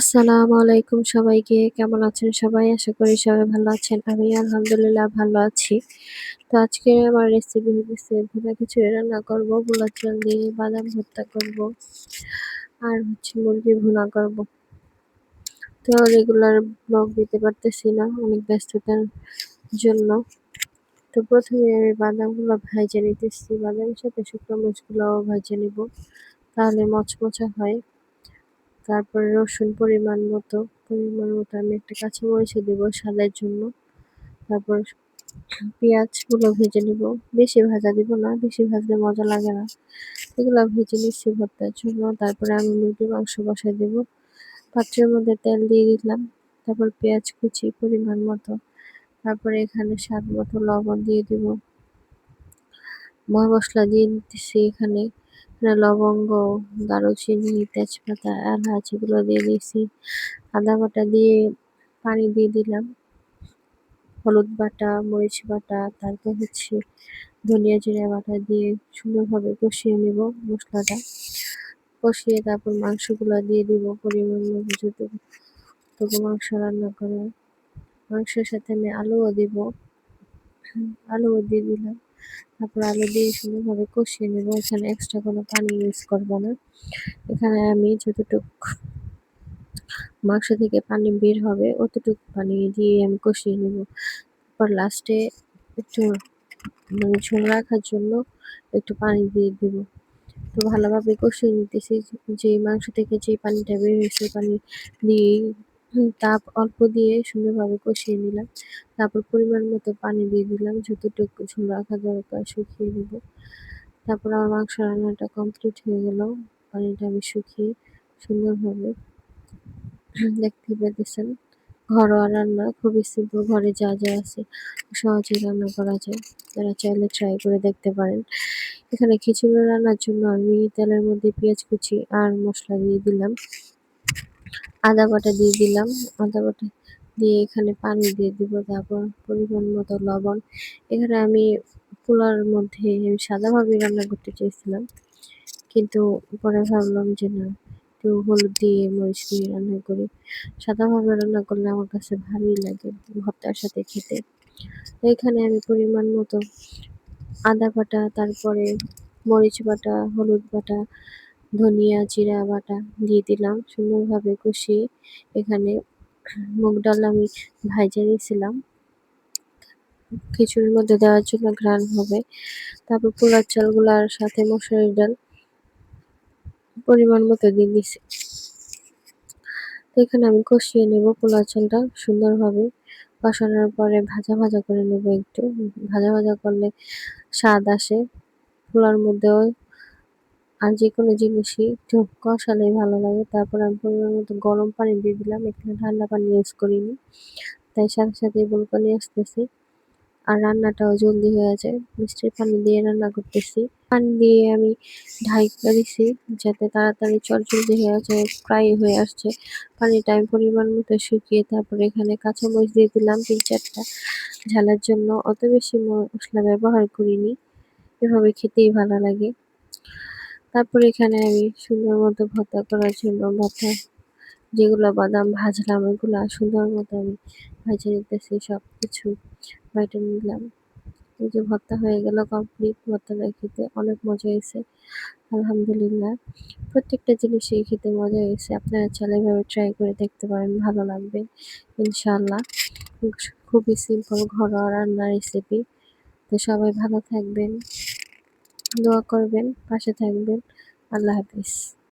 আসসালামু আলাইকুম সবাইকে। কেমন আছেন সবাই? আশা করি সবাই ভালো আছেন। আমি আলহামদুলিল্লাহ ভালো আছি। তো আজকে আমার রেসিপি হইতেছে ভুনা খিচুড়ি রান্না করব, ভোলার চাল দিয়ে বাদাম ভর্তা করব, আর মুরগি ভুনা করব। তো রেগুলার ব্লগ দিতে পারতেছি না অনেক ব্যস্ততার জন্য। তো প্রথমে আমি বাদামগুলো ভাইজা নিতেছি। বাদামের সাথে শুকনো মরিচগুলোও ভাইজা নিব, তাহলে মচমচে হয়। তারপরে রসুন পরিমাণ মতো আমি একটা কাঁচামরিচও দেবো স্বাদের জন্য। তারপর পেঁয়াজগুলো ভেজে নিব, বেশি ভাজা দিব না, বেশি ভাজলে মজা লাগে না। এগুলো ভেজে নিচ্ছি ভর্তার জন্য। তারপরে আমি মুরগির মাংস বসাই দেব, পাত্রের মধ্যে তেল দিয়ে দিলাম। তারপর পেঁয়াজ কুচি পরিমাণ মতো, তারপরে এখানে স্বাদ মতো লবণ দিয়ে দিব, মশলা দিয়ে দিতেছি এখানে লবঙ্গ, দারুচিনি, তেজপাতা, এলাচ এগুলো দিয়ে দিয়েছি। আদা বাটা দিয়ে পানি দিয়ে দিলাম, হলুদ বাটা, মরিচ বাটা, তারপর ধনিয়া জিরা বাটা দিয়ে সুন্দরভাবে কষিয়ে নেব মশলাটা। কষিয়ে তারপর মাংসগুলো দিয়ে দিব পরিমাণ মতো, যতটুকু মাংস রান্না করে। মাংসের সাথে আমি আলুও দিব, আলুও দিয়ে দিলাম। তারপর আলু দিয়ে সুন্দরভাবে কষিয়ে নেব। এখানে এক্সট্রা কোনো পানি ইউজ করবো না। এখানে আমি যতটুকু মাংস থেকে পানি বের হবে অতটুকু পানি দিয়ে আমি কষিয়ে নেব। তারপর লাস্টে একটু ঝোল রাখার জন্য একটু পানি দিয়ে দিব। তো ভালোভাবে কষিয়ে নিতেছি। যে মাংস থেকে যে পানিটা বের হয়েছে পানি দিয়ে তাপ অল্প দিয়ে সুন্দরভাবে কষিয়ে নিলাম। তারপর পরিমাণ মতো পানি দিয়ে দিলাম, যতটুকু ঝোল রাখা দরকার শুকিয়ে নেব। তারপর আমার মাংস রান্নাটা কমপ্লিট হয়ে গেল। পানিটা আমি শুকিয়ে সুন্দরভাবে দেখতে পেতেছেন। ঘরোয়া রান্না খুবই সিম্পল, ঘরে যা যা আছে সহজেই রান্না করা যায়। তারা চাইলে ট্রাই করে দেখতে পারেন। এখানে খিচুড়ি রান্নার জন্য আমি তেলের মধ্যে পেঁয়াজ কুচি আর মশলা দিয়ে দিলাম, আদা বাটা দিয়ে দিলাম। আদা বাটা দিয়ে এখানে পানি দিয়ে দিব, তারপর পরিমাণ মতো লবণ। এখানে আমি পোলার মধ্যে সাদাভাবে রান্না করতে চেয়েছিলাম, কিন্তু পরে ভাবলাম যে না, একটু হলুদ দিয়ে মরিচ দিয়ে রান্না করি। সাদাভাবে রান্না করলে আমার কাছে ভালোই লাগে ভর্তার সাথে খেতে। এখানে আমি পরিমাণ মতো আদা বাটা, তারপরে মরিচ বাটা, হলুদ বাটা, ধনিয়া জিরা বাটা দিয়ে দিলাম। সুন্দরভাবে কষিয়ে এখানে মুগ ডাল আমি ভাইজা নিয়েছিলাম খিচুড়ির মধ্যে দেওয়ার জন্য, ঘ্রাণ হবে। তারপর পোলার চালগুলার সাথে মসুরের ডাল পরিমাণ মতো দিয়ে দিছি। তো এখানে আমি কষিয়ে নেব পোলার চালটা সুন্দরভাবে। কষানোর পরে ভাজা ভাজা করে নেব, একটু ভাজা ভাজা করলে স্বাদ আসে পোলার মধ্যেও। আর যে কোনো জিনিসই একটু কষালেই ভালো লাগে। তারপর আমি পরিমাণ মতো গরম পানি দিয়ে দিলাম, এখানে ঠান্ডা পানি ইউজ করিনি, তাই সাথে সাথে বলকানি আসতেছে। আর রান্নাটাও জলদি হয়ে যায়, মিষ্টির পানি দিয়ে রান্না করতেছি। পানি দিয়ে আমি ঢাইকা দিছি যাতে তাড়াতাড়ি চটজলদি হয়ে যায়, প্রায় হয়ে আসছে। পানিটা আমি পরিমাণ মতো শুকিয়ে তারপরে এখানে কাঁচামরিচ দিয়ে দিলাম ৩-৪টা ঝালের জন্য। অত বেশি মশলা ব্যবহার করিনি, এভাবে খেতেই ভালো লাগে। তারপর এখানে আমি সুন্দর মতো ভর্তা করার জন্য যেগুলো বাদাম ভাজলাম এগুলা সুন্দর মতো আমি ভেজে নিতেছি, সবকিছু বাইটে নিলাম। এই যে ভর্তা হয়ে গেল কমপ্লিট। ভর্তাটা খেতে অনেক মজা হয়েছে আলহামদুলিল্লাহ। প্রত্যেকটা জিনিসই খেতে মজা হয়েছে। আপনারা চাইলে এভাবে ট্রাই করে দেখতে পারেন, ভালো লাগবে ইনশাআল্লাহ। খুবই সিম্পল ঘরোয়া রান্নার রেসিপি। তো সবাই ভালো থাকবেন, দোয়া করবেন, পাশে থাকবেন। আল্লাহ হাফিজ।